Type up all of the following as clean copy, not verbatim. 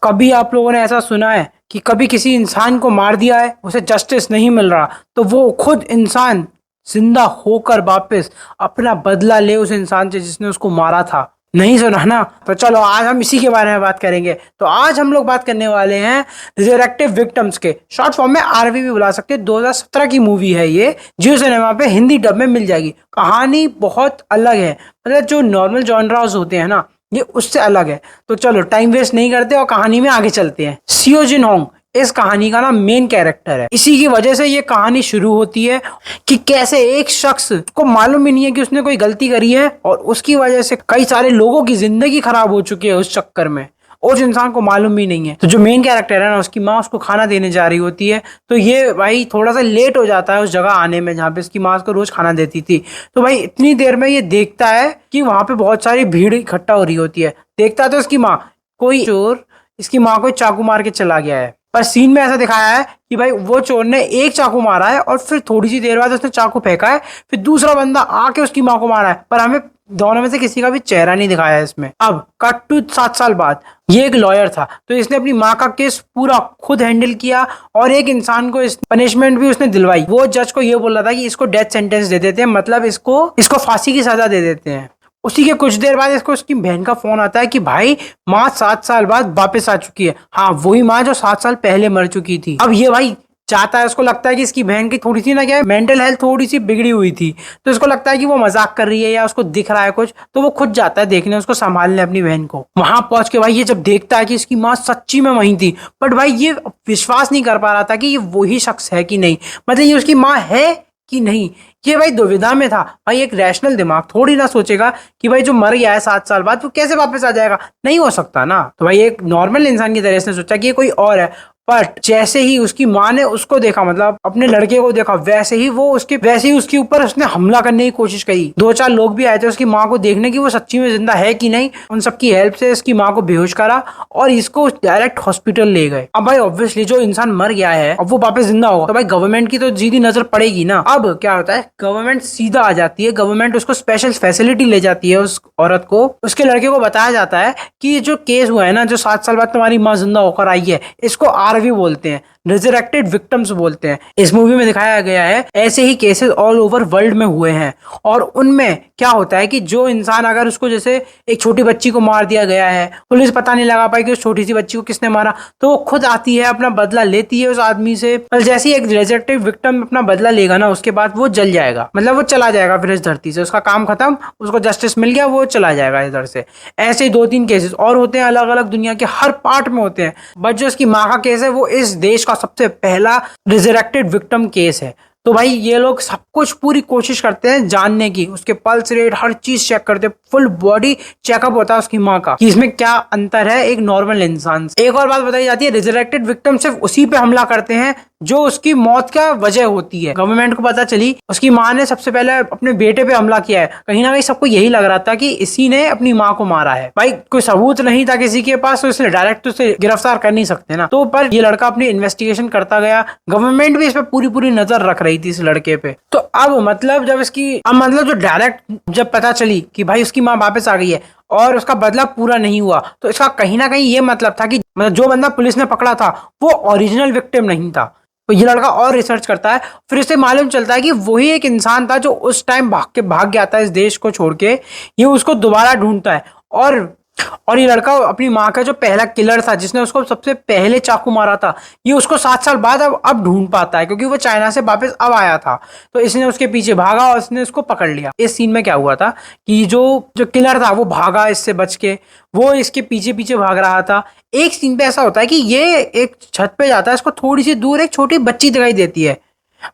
कभी आप लोगों ने ऐसा सुना है कि कभी किसी इंसान को मार दिया है, उसे जस्टिस नहीं मिल रहा, तो वो खुद इंसान जिंदा होकर वापस अपना बदला ले उस इंसान से जिसने उसको मारा था? नहीं सुना ना? तो चलो आज हम इसी के बारे में बात करेंगे। तो आज हम लोग बात करने वाले हैं रिजरेक्टिव विक्टिम्स के, शॉर्ट फॉर्म में आरवी भी बुला सकते हैं। 2017 की मूवी है ये, जियो सिनेमा पे हिंदी डब में मिल जाएगी। कहानी बहुत अलग है, मतलब जो नॉर्मल जॉनरास होते हैं ना, ये उससे अलग है। तो चलो टाइम वेस्ट नहीं करते और कहानी में आगे चलते हैं। सियो जिन होंग इस कहानी का ना मेन कैरेक्टर है। इसी की वजह से ये कहानी शुरू होती है कि कैसे एक शख्स को मालूम भी नहीं है कि उसने कोई गलती करी है और उसकी वजह से कई सारे लोगों की जिंदगी खराब हो चुकी है उस चक्कर में, और उस इंसान को मालूम भी नहीं है। तो जो मेन कैरेक्टर है ना, उसकी माँ उसको खाना देने जा रही होती है, तो ये भाई थोड़ा सा लेट हो जाता है उस जगह आने में जहाँ पे उसकी माँ उसको रोज खाना देती थी। तो भाई इतनी देर में ये देखता है कि वहां पे बहुत सारी भीड़ इकट्ठा हो रही होती है। देखता है तो उसकी माँ, कोई चोर इसकी माँ को चाकू मार के चला गया है। पर सीन में ऐसा दिखाया है कि भाई वो चोर ने एक चाकू मारा है और फिर थोड़ी सी देर बाद उसने चाकू फेंका है, फिर दूसरा बंदा आके उसकी माँ को मारा है, पर हमें दोनों में से किसी का भी चेहरा नहीं दिखाया है इसमें। अब कट टू 7 साल बाद, ये एक लॉयर था, तो इसने अपनी माँ का केस पूरा खुद हैंडल किया और एक इंसान को इस पनिशमेंट भी उसने दिलवाई। वो जज को ये बोल रहा था कि इसको डेथ सेंटेंस दे देते हैं, मतलब इसको फांसी की सजा दे देते हैं। उसी के कुछ देर बाद इसको उसकी बहन का फोन आता है कि भाई माँ 7 साल बाद वापस आ चुकी है। हाँ, वही माँ जो 7 साल पहले मर चुकी थी। अब ये भाई चाहता है, उसको लगता है कि इसकी बहन की थोड़ी सी ना क्या है, मेंटल हेल्थ थोड़ी सी बिगड़ी हुई थी, तो इसको लगता है कि वो मजाक कर रही है या उसको दिख रहा है कुछ, तो वो खुद जाता है देखने, उसको संभालने अपनी बहन को। वहां पहुंच के भाई ये जब देखता है कि इसकी माँ सच्ची में वहीं थी, बट भाई ये विश्वास नहीं कर पा रहा था कि ये वही शख्स है कि नहीं, मतलब ये उसकी माँ है कि नहीं। ये भाई दुविधा में था। भाई एक रैशनल दिमाग थोड़ी ना सोचेगा कि भाई जो मर गया है 7 साल बाद वो कैसे वापस आ जाएगा, नहीं हो सकता ना। तो भाई एक नॉर्मल इंसान की तरह इसने सोचा कि ये कोई और है, बट जैसे ही उसकी माँ ने उसको देखा, मतलब अपने लड़के को देखा, वैसे ही उसके ऊपर उसने हमला करने की कोशिश करी। 2-4 लोग भी आए थे उसकी माँ को देखने की वो सच्ची में जिंदा है कि नहीं। उन सबकी हेल्प से इसकी माँ को बेहोश करा और इसको डायरेक्ट हॉस्पिटल ले गए। अब भाई ऑब्वियसली जो इंसान मर गया है अब वो वापस जिंदा होगा, तो भाई गवर्नमेंट की तो सीधी नजर पड़ेगी ना। अब क्या होता है, गवर्नमेंट सीधा आ जाती है, गवर्नमेंट उसको स्पेशल फैसिलिटी ले जाती है उस औरत को। उसके लड़के को बताया जाता है कि जो केस हुआ है ना, जो 7 साल बाद तुम्हारी माँ जिंदा होकर आई है, इसको आरवी बोलते हैं, रिजरेक्टेड विक्टिम्स बोलते हैं। इस मूवी में दिखाया गया है ऐसे ही केसेस ऑल ओवर वर्ल्ड में हुए हैं। और उनमें क्या होता है कि जो इंसान, अगर उसको जैसे एक छोटी बच्ची को मार दिया गया है, पुलिस पता नहीं लगा पाई कि उस छोटी सी बच्ची को किसने मारा, तो वो खुद आती है, अपना बदला लेती है उस आदमी से। और जैसे ही एक रिजरेक्टेड विक्टिम अपना बदला लेगा ना, उसके बाद वो जल जाएगा, मतलब वो चला जाएगा फिर इस धरती से, उसका काम खत्म, उसको जस्टिस मिल गया, वो चला जाएगा इधर से। ऐसे ही 2-3 केसेस और होते हैं, अलग अलग दुनिया के हर पार्ट में होते हैं। बट जो इसकी माँ का केस है वो इस देश का सबसे पहला रिजरेक्टेड विक्टिम केस है। तो भाई ये लोग सब कुछ पूरी कोशिश करते हैं जानने की, उसके पल्स रेट हर चीज चेक करते हैं, फुल बॉडी चेकअप होता है उसकी माँ का कि इसमें क्या अंतर है एक नॉर्मल इंसान से। एक और बात बताई जाती है, रिजरेक्टेड विक्टिम सिर्फ उसी पे हमला करते हैं जो उसकी मौत का वजह होती है। गवर्नमेंट को पता चली उसकी माँ ने सबसे पहले अपने बेटे पे हमला किया है, कहीं ना कहीं सबको यही लग रहा था कि इसी ने अपनी माँ को मारा है। भाई कोई सबूत नहीं था किसी के पास, तो इसलिए डायरेक्ट उसे गिरफ्तार कर नहीं सकते ना। तो पर ये लड़का अपनी इन्वेस्टिगेशन करता गया, गवर्नमेंट भी इस पे पूरी नजर रख रही थी इस लड़के पे। तो अब मतलब जो डायरेक्ट जब पता चली कि भाई उसकी माँ वापस आ गई है और उसका बदला पूरा नहीं हुआ, तो इसका कहीं ना कहीं ये मतलब था कि मतलब जो बंदा पुलिस ने पकड़ा था वो ओरिजिनल विक्टिम नहीं था। तो ये लड़का और रिसर्च करता है, फिर इससे मालूम चलता है कि वही एक इंसान था जो उस टाइम भाग गया था इस देश को छोड़ के। ये उसको दोबारा ढूंढता है और ये लड़का अपनी माँ का जो पहला किलर था, जिसने उसको सबसे पहले चाकू मारा था, ये उसको 7 साल बाद अब ढूंढ पाता है, क्योंकि वो चाइना से वापस अब आया था। तो इसने उसके पीछे भागा और इसने उसको पकड़ लिया। इस सीन में क्या हुआ था कि जो किलर था वो भागा इससे बच के, वो इसके पीछे पीछे भाग रहा था। एक सीन पे ऐसा होता है कि ये एक छत पे जाता है, इसको थोड़ी सी दूर एक छोटी बच्ची दिखाई देती है।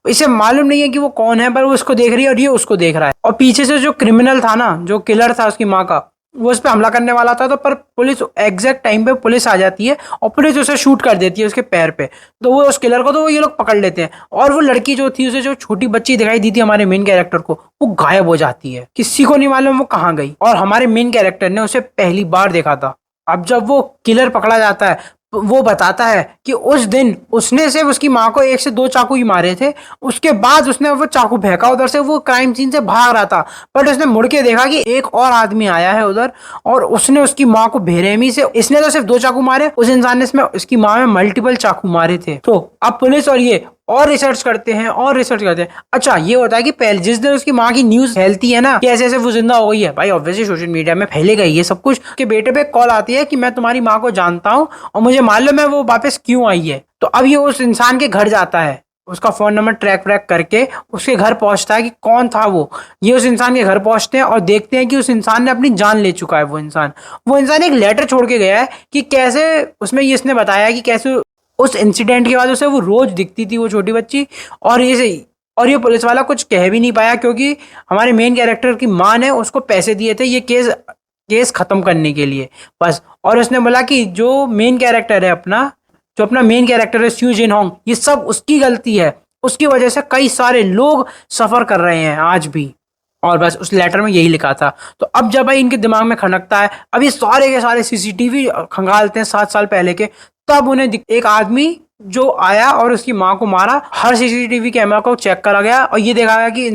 इसे मालूम नहीं है कि वो कौन है, पर वो उसको देख रही है और ये उसको देख रहा है। और पीछे से जो क्रिमिनल था ना, जो किलर था उसकी माँ का, वो उस पर हमला करने वाला था, तो पर पुलिस एग्जैक्ट टाइम पे पुलिस आ जाती है और पुलिस उसे शूट कर देती है उसके पैर पे। तो वो उस किलर को तो वो ये लोग पकड़ लेते हैं और वो लड़की जो थी, उसे जो छोटी बच्ची दिखाई दी थी हमारे मेन कैरेक्टर को, वो गायब हो जाती है। किसी को नहीं मालूम वो कहाँ गई, और हमारे मेन कैरेक्टर ने उसे पहली बार देखा था। अब जब वो किलर पकड़ा जाता है, वो बताता है कि उस दिन उसने सिर्फ उसकी माँ को 1 से 2 चाकू ही मारे थे। उसके बाद उसने वो चाकू फेंका उधर से, वो क्राइम सीन से भाग रहा था, बट उसने मुड़ के देखा कि एक और आदमी आया है उधर, और उसने उसकी माँ को बेरहमी से, इसने तो सिर्फ 2 चाकू मारे, उस इंसान ने इसमें उसकी माँ में मल्टीपल चाकू मारे थे। तो अब पुलिस और ये और रिसर्च करते हैं और रिसर्च करते हैं। अच्छा, ये होता है कि पहले जिस दिन उसकी माँ की न्यूज फैलती है ना कि ऐसे ऐसे वो जिंदा हो गई है, भाई ऑब्वियसली सोशल मीडिया में फैलेगा ये सब कुछ, के बेटे पे कॉल आती है कि मैं तुम्हारी माँ को जानता हूँ और मुझे मालूम है वो वापस क्यों आई है। तो अब ये उस इंसान के घर जाता है, उसका फोन नंबर ट्रैक व्रैक करके उसके घर पहुंचता है कि कौन था वो। ये उस इंसान के घर पहुंचते हैं और देखते हैं कि उस इंसान ने अपनी जान ले चुका है। वो इंसान एक लेटर छोड़ के गया है कि कैसे, उसमें ये इसने बताया कि कैसे उस इंसिडेंट के बाद उसे वो रोज दिखती थी वो छोटी बच्ची, और ये पुलिस वाला कुछ कह भी नहीं पाया क्योंकि हमारे मेन कैरेक्टर की माँ ने उसको पैसे दिए थे ये केस केस खत्म करने के लिए बस। और उसने बोला कि जो अपना मेन कैरेक्टर है स्यू जिन होंग, ये सब उसकी गलती है, उसकी वजह से कई सारे लोग सफर कर रहे हैं आज भी। और बस उस लेटर में यही लिखा था। तो अब जब भाई इनके दिमाग में खनकता है, अब ये सारे के सारे सीसीटीवी खंगालते हैं 7 साल पहले के, तब उन्हें एक आदमी जो आया और उसकी माँ को मारा, हर सीसीटीवी कैमरा को चेक करा गया और ये देखा गया कि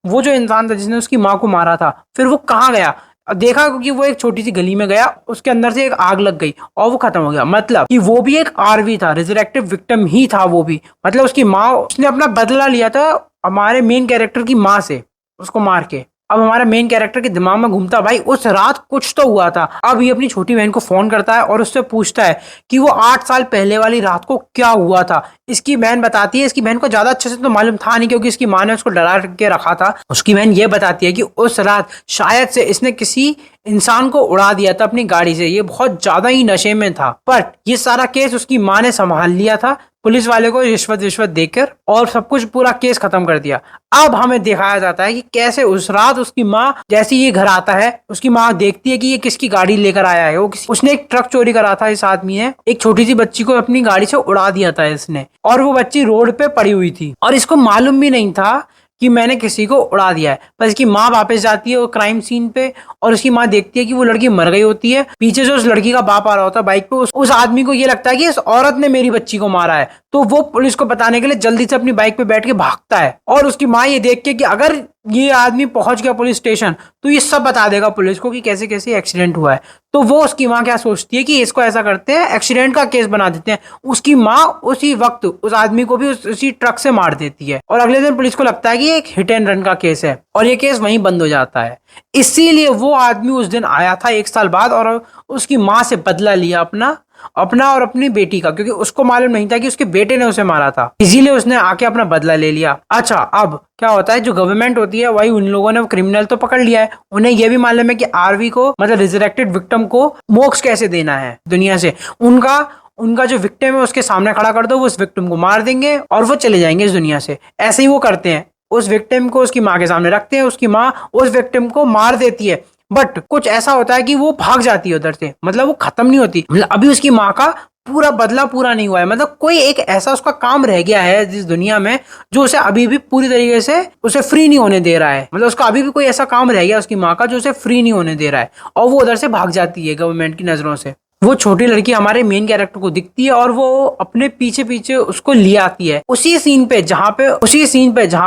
वो जो इंसान था जिसने उसकी माँ को मारा था, फिर वो कहाँ गया। देखा कि वो एक छोटी सी गली में गया, उसके अंदर से एक आग लग गई और वो खत्म हो गया। मतलब कि वो भी एक आरवी था, रिजरेक्टिव विक्टिम ही था वो भी। मतलब उसकी माँ, उसने अपना बदला लिया था हमारे मेन कैरेक्टर की माँ से, उसको मार के। अब हमारा मेन कैरेक्टर के दिमाग में घूमता, भाई उस रात कुछ तो हुआ था। अब ये अपनी छोटी बहन को फोन करता है और उससे पूछता है कि वो 8 साल पहले वाली रात को क्या हुआ था। इसकी बहन बताती है, इसकी बहन को ज्यादा अच्छे से तो मालूम था नहीं क्योंकि इसकी माँ ने उसको डरा के रखा था। उसकी बहन ये बताती है कि उस रात शायद से इसने किसी इंसान को उड़ा दिया था अपनी गाड़ी से, ये बहुत ज्यादा ही नशे में था। बट ये सारा केस उसकी माँ ने संभाल लिया था पुलिस वाले को रिश्वत देकर, और सब कुछ पूरा केस खत्म कर दिया। अब हमें दिखाया जाता है कि कैसे उस रात उसकी माँ, जैसे ये घर आता है, उसकी माँ देखती है कि ये किसकी गाड़ी लेकर आया है। उसने एक ट्रक चोरी करा था, इस आदमी ने एक छोटी सी बच्ची को अपनी गाड़ी से उड़ा दिया था इसने, और वो बच्ची रोड पे पड़ी हुई थी और इसको मालूम भी नहीं था कि मैंने किसी को उड़ा दिया है। पर इसकी माँ वापस जाती है वो क्राइम सीन पे और उसकी माँ देखती है कि वो लड़की मर गई होती है। पीछे से उस लड़की का बाप आ रहा होता है बाइक पे। उस आदमी को ये लगता है कि इस औरत ने मेरी बच्ची को मारा है, तो वो पुलिस को बताने के लिए जल्दी से अपनी बाइक पे बैठ के भागता है। और उसकी माँ ये देख के कि अगर ये आदमी पहुंच गया पुलिस स्टेशन तो ये सब बता देगा पुलिस को कि कैसे कैसे एक्सीडेंट हुआ है। तो वो उसकी माँ क्या सोचती है कि इसको ऐसा करते हैं, एक्सीडेंट का केस बना देते हैं। उसकी माँ उसी वक्त उस आदमी को भी उसी ट्रक से मार देती है और अगले दिन पुलिस को लगता है कि एक हिट एंड रन का केस है और ये केस वहीं बंद हो जाता है। इसीलिए वो आदमी उस दिन आया था 1 साल बाद और उसकी माँ से बदला लिया अपना और अपनी बेटी का, क्योंकि उसको मालूम नहीं था कि उसके बेटे ने उसे मारा था। इसीलिए उसने आके अपना बदला ले लिया। अच्छा, अब क्या होता है, जो गवर्नमेंट होती है वही, उन लोगों ने क्रिमिनल तो पकड़ लिया है, उन्हें यह भी मालूम है कि आरवी को, मतलब रिजरेक्टेड विक्टिम को मोक्ष कैसे देना है दुनिया से। उनका जो विक्टिम है उसके सामने खड़ा कर दो, वो उस विक्टिम को मार देंगे और वो चले जाएंगे इस दुनिया से। ऐसे ही वो करते हैं, उस विक्टिम को उसकी माँ के सामने रखते हैं, उसकी माँ उस विक्टिम को मार देती है। बट कुछ ऐसा होता है कि वो भाग जाती है उधर से, मतलब वो खत्म नहीं होती। मतलब अभी उसकी माँ का पूरा बदला पूरा नहीं हुआ है, मतलब कोई एक ऐसा उसका काम रह गया है इस दुनिया में जो उसे अभी भी पूरी तरीके से उसे फ्री नहीं होने दे रहा है। मतलब उसका अभी भी कोई ऐसा काम रह गया उसकी माँ का जो उसे फ्री नहीं होने दे रहा है, और वो उधर से भाग जाती है गवर्नमेंट की नजरों से। वो छोटी लड़की हमारे मेन कैरेक्टर को दिखती है और वो अपने पीछे पीछे उसको ले आती है उसी सीन पे जहाँ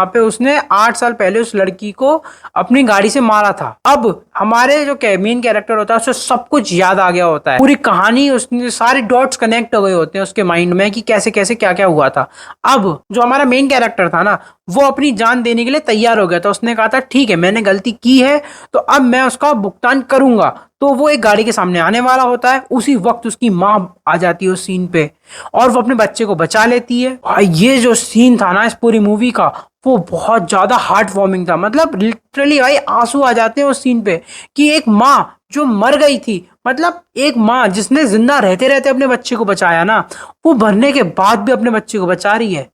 पे उसने 8 साल पहले उस लड़की को अपनी गाड़ी से मारा था। अब हमारे जो मेन कैरेक्टर होता है उसे सब कुछ याद आ गया होता है, पूरी कहानी, उसने सारे डॉट्स कनेक्ट हो गए होते हैं उसके माइंड में कि कैसे कैसे क्या क्या हुआ था। अब जो हमारा मेन कैरेक्टर था ना, वो अपनी जान देने के लिए तैयार हो गया था। उसने कहा था ठीक है, मैंने गलती की है तो अब मैं उसका भुगतान करूंगा। तो वो एक गाड़ी के सामने आने वाला होता है, उसी वक्त उसकी माँ आ जाती है उस सीन पे और वो अपने बच्चे को बचा लेती है। और ये जो सीन था ना इस पूरी मूवी का, वो बहुत ज्यादा हार्ट वार्मिंग था। मतलब लिटरली भाई आंसू आ जाते हैं उस सीन पे कि एक माँ जो मर गई थी, मतलब एक माँ जिसने जिंदा रहते रहते अपने बच्चे को बचाया ना, वो मरने के बाद भी अपने बच्चे को बचा रही है।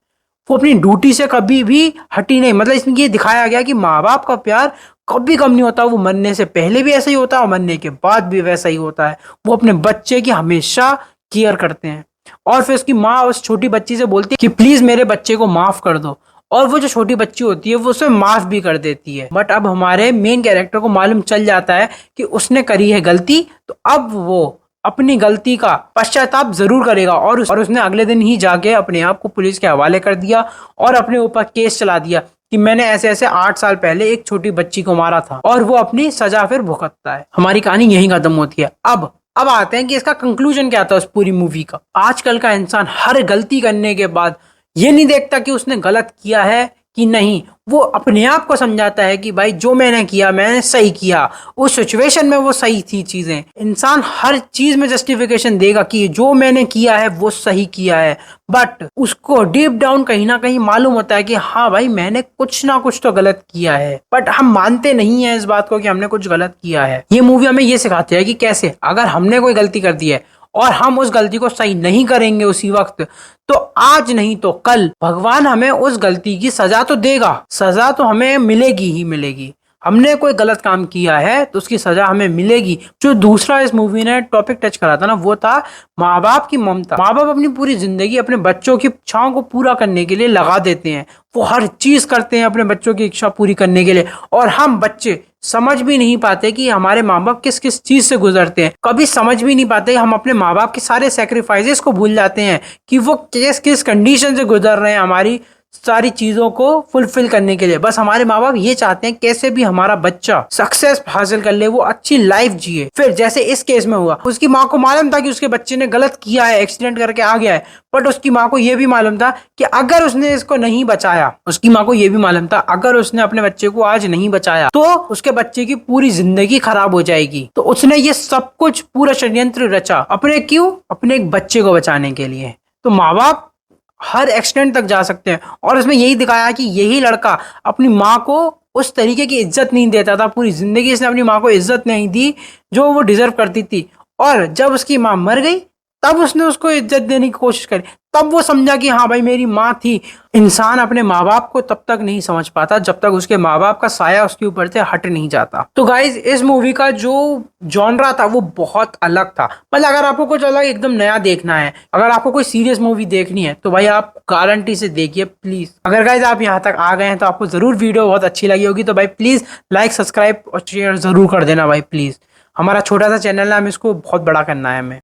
वो अपनी ड्यूटी से कभी भी हटी नहीं। मतलब इसमें ये दिखाया गया कि माँ बाप का प्यार कभी कम नहीं होता, वो मरने से पहले भी ऐसा ही होता है और मरने के बाद भी वैसा ही होता है। वो अपने बच्चे की हमेशा केयर करते हैं। और फिर उसकी माँ उस छोटी बच्ची से बोलती है कि प्लीज मेरे बच्चे को माफ कर दो, और वो जो छोटी बच्ची होती है वो उसे माफ भी कर देती है। बट अब हमारे मेन कैरेक्टर को मालूम चल जाता है कि उसने करी है गलती, तो अब वो अपनी गलती का पश्चाताप जरूर करेगा। और उसने अगले दिन ही जाके अपने आप को पुलिस के हवाले कर दिया और अपने ऊपर केस चला दिया कि मैंने ऐसे ऐसे 8 साल पहले एक छोटी बच्ची को मारा था, और वो अपनी सजा फिर भुगतता है। हमारी कहानी यहीं खत्म होती है। अब आते हैं कि इसका कंक्लूजन क्या था उस पूरी मूवी का। आजकल का इंसान हर गलती करने के बाद ये नहीं देखता कि उसने गलत किया है कि नहीं, वो अपने आप को समझाता है कि भाई जो मैंने किया मैंने सही किया, उस सिचुएशन में वो सही थी चीजें। इंसान हर चीज में जस्टिफिकेशन देगा कि जो मैंने किया है वो सही किया है, बट उसको डीप डाउन कहीं ना कहीं मालूम होता है कि हाँ भाई मैंने कुछ ना कुछ तो गलत किया है, बट हम मानते नहीं है इस बात को कि हमने कुछ गलत किया है। ये मूवी हमें ये सिखाती है कि कैसे अगर हमने कोई गलती कर दी है और हम उस गलती को सही नहीं करेंगे उसी वक्त, तो आज नहीं तो कल भगवान हमें उस गलती की सजा तो देगा। सजा तो हमें मिलेगी ही मिलेगी। हमने कोई गलत काम किया है तो उसकी सजा हमें मिलेगी। जो दूसरा इस मूवी ने टॉपिक टच करा था ना, वो था माँ बाप की ममता। माँ बाप अपनी पूरी जिंदगी अपने बच्चों की इच्छाओं को पूरा करने के लिए लगा देते हैं। वो हर चीज करते हैं अपने बच्चों की इच्छा पूरी करने के लिए, और हम बच्चे समझ भी नहीं पाते कि हमारे माँ बाप किस किस चीज से गुजरते हैं। कभी समझ भी नहीं पाते, हम अपने माँ बाप के सारे सेक्रीफाइसेस को भूल जाते हैं कि वो किस किस कंडीशन से गुजर रहे हैं हमारी सारी चीजों को फुलफिल करने के लिए। बस हमारे माँ बाप ये चाहते हैं कैसे भी हमारा बच्चा सक्सेस हासिल कर ले, वो अच्छी लाइफ जिए। फिर जैसे इस केस में हुआ, उसकी माँ को मालूम था कि उसके बच्चे ने गलत किया है, एक्सीडेंट करके आ गया है, बट उसकी माँ को यह भी मालूम था कि अगर उसने इसको नहीं बचाया, उसकी माँ को यह भी मालूम था अगर उसने अपने बच्चे को आज नहीं बचाया तो उसके बच्चे की पूरी जिंदगी खराब हो जाएगी। तो उसने ये सब कुछ पूरा षड्यंत्र रचा अपने एक बच्चे को बचाने के लिए। तो माँ बाप हर एक्सटेंट तक जा सकते हैं, और इसमें यही दिखाया कि यही लड़का अपनी माँ को उस तरीके की इज्जत नहीं देता था। पूरी जिंदगी इसने अपनी माँ को इज्जत नहीं दी जो वो डिजर्व करती थी, और जब उसकी माँ मर गई तब उसने उसको इज्जत देने की कोशिश करी। तब वो समझा कि हाँ भाई मेरी माँ थी। इंसान अपने माँ बाप को तब तक नहीं समझ पाता जब तक उसके माँ बाप का साया उसके ऊपर से हट नहीं जाता। तो गाइज इस मूवी का जो जॉनरा था वो बहुत अलग था। मतलब अगर आपको कुछ अलग एकदम नया देखना है, अगर आपको कोई सीरियस मूवी देखनी है, तो भाई आप गारंटी से देखिए प्लीज। अगर गाइज आप यहाँ तक आ गए हैं तो आपको जरूर वीडियो बहुत अच्छी लगी होगी, तो भाई प्लीज लाइक सब्सक्राइब और शेयर जरूर कर देना भाई प्लीज। हमारा छोटा सा चैनल है, हम इसको बहुत बड़ा करना है हमें।